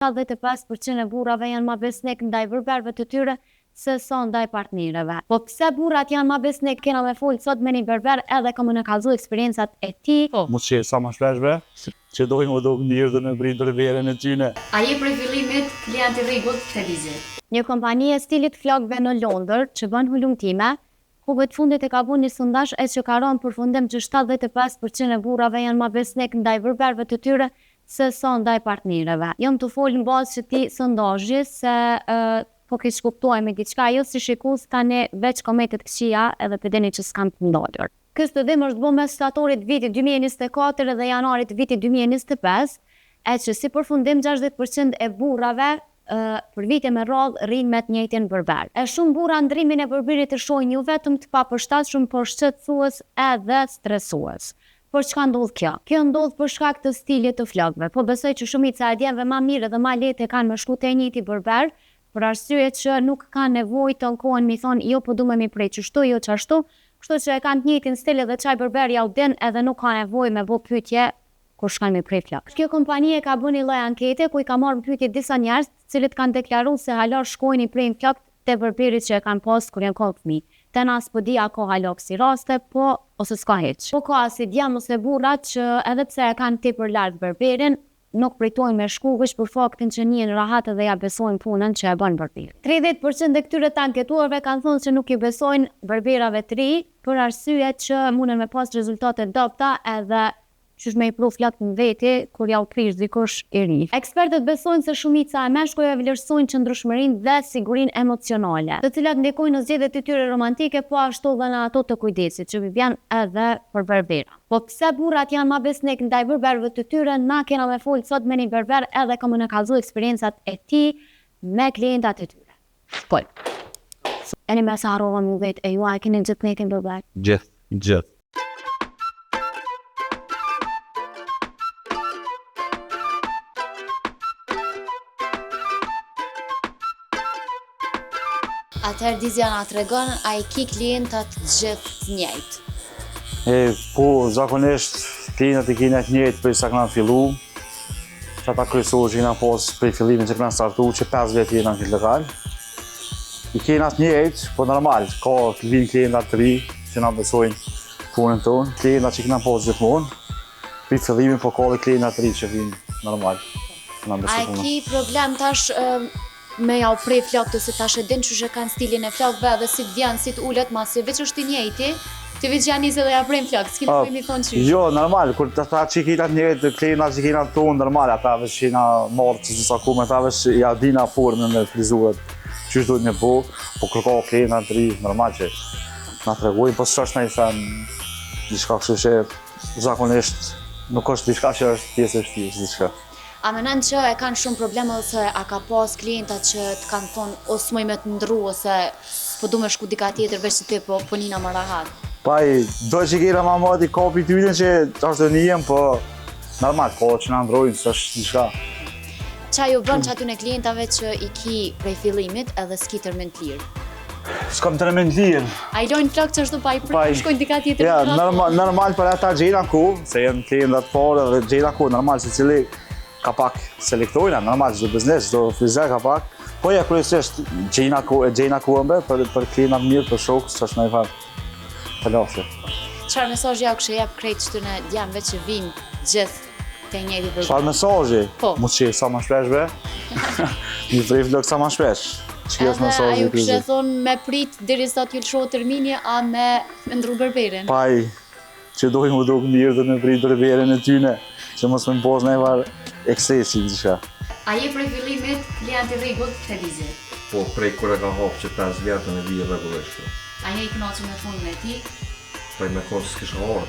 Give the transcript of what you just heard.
75% e burrave janë ma besnik ndaj berberëve të tyre se sa ndaj partnerëve. Po pse burrat janë ma besnik, kena me folë sot me një berber edhe ka më në kallëzu eksperiencat e tij. Mos që sa më shpeshve, që dojnë më do mirë dhe në brindër verën e tyne. A je prej fillimit klient i rregullt të vizit? Një kompani e stilit flokëve në Londër që bën hulumtime, kohët fundit e ka bën një sondazh e që ka rënë përfundim që 75% e burrave janë ma besnik ndaj berberëve të tyre se sa ndaj partnerëve. Jam të folë në bazë që ti sondazhi se po ke shkuptojme diçka, jo si shikues tani veç komentet këqija edhe pedeni që s'kan të ndalur. Ky studim është bërë mes shtatorit vitit 2024 dhe janarit vitit 2025, e që si përfundim 60% e burrave për vite me radhë rrinë me të njëjtin berber. E shumë burra ndrimin e berberit të shohin jo vetëm të papërshtatshëm, por shqetësues edhe stresues. Por çka ndodh kjo? Kjo ndodh për shkak të stilit të flokëve. Po besoj që shumica e djemve ma mirë dhe ma lehtë kanë me shku te njëjti berber, për arsye që nuk kanë nevojë të ankohen mi thonë jo po duam mi prej çështu, jo çashtu, kështu që e kanë të njëjtin stil edhe çaj berber ja u din edhe nuk ka nevojë me bë pyetje kur shkojnë me prej flok. Kjo kompani e ka bënë një lloj ankete ku i ka marrë pyetje disa njerëz, të cilët kanë deklaruar se hala shkojnë i prej flok te berberit që e kanë pas kur janë kohë fëmijë. Te na s'po di a ka hala si raste, po ose s'ka hiç. Po ka si djem ose burrat që edhe pse e kanë tepër lart berberin, nuk pritojnë me shku veç për faktin që njihen rahat dhe ja besojnë punën që e bën berberi. 30% e këtyre të anketuarve kanë thënë se nuk i besojnë berberave të ri për arsye që munden me pas rezultate dobta edhe qysh me i pru flak në veti kur ja u prish dikush i ri. Ekspertët besojnë se shumica e meshkujve vlerësojnë qëndrueshmërinë dhe sigurinë emocionale, të cilat ndikojnë në zgjedhjet e tyre romantike, po ashtu dhe në ato të kujdesit që vjen edhe për berbera. Po pse burrat janë ma besnik ndaj berberëve të tyre, na kena me folë sot me një berber edhe ka më në kallëzu eksperiencat e tij me klientat e tyre. Po. Eni me sa harrova më vetë, e ju a keni gjithë netin berber? Gjithë. Atëherë Dizja na tregon, a i ki klientat gjithë njëjtë? Po, zakonisht klientat i kina të njëjtë për sa këna fillu. Që ata kryesorë që kina pas për fillimin që këna startu, që 5 vjet jena në këtë lokal. I kina të njëjtë, po normal, ka vinë klientat të ri që na besojnë punën tonë. Klientat që kina pas gjithmonë, për fillimin po ka dhe klientat të ri që vinë normal. A i ki problem tash me ja u prej flokët se tash e din që kanë stilin e flokëve dhe si të vjen, si të ullet, ma se veç është i njëjti, të veç janë njëzë dhe ja prej flokët, s'kim të mi thonë qysh. Jo, normal, kur ata që kina të njëjtë, klientat që kina tonë, normal, ata veç që kina marrë që sa kume, ata veç ja dina formën dhe frizurat, qysh duhet me bo, po kërko klientat të ri, normal që na tregojnë, po s'është në i thënë, diçka kështu që zakonisht nuk është diçka që është pjesë e shtijës, diçka. A menon që e kanë shumë probleme ose a ka pas klientat që të kanë thonë ose mëj me të ndru ose po du me shku dika tjetër veç që ti po nina më rahat? Paj, do që kira ma mati kapi tyne që është dhe njëm, po normal, ko që na ndrojnë, së është diçka. Qa ju bën që aty në klientave që i ki prej fillimit edhe s'ki tërmen të lirë? S'kam tërmen të lirë. A i lojnë flok që është pa i përë, shkojnë dika tjetër? Ja, normal për ata gjena ku, se jenë klientat parë dhe gjena ku, normal se cili ka pak selektojnë, normal, çdo biznes, çdo frizer ka pak. Po ja kryesisht gjena ku ëmbe për klientat mirë, për shokë, s'është më i fal. Falose. Çfarë mesazhi ja kishë jap krejt këtyre djemve që vinë gjithë te njëri berber? Çfarë mesazhi? Po. Mos që sa më shpesh be. Një prej vlog sa më shpesh. Ç'ka është mesazhi? Ai kishë thonë me prit derisa t'ju lëshohet termini, a me ndru berberin? Paj, që dojnë më duk mirë dhe me prit berberin e tyne, që mos më pos nevar eksesi diçka. A je prej fillimit klient i rregullt të vizit? Po, prej kur e ka hapë që 5 vjetën e vijë rregullisht. A je i kënaqur me punën e tij? Prej me kohë s'kisha orë.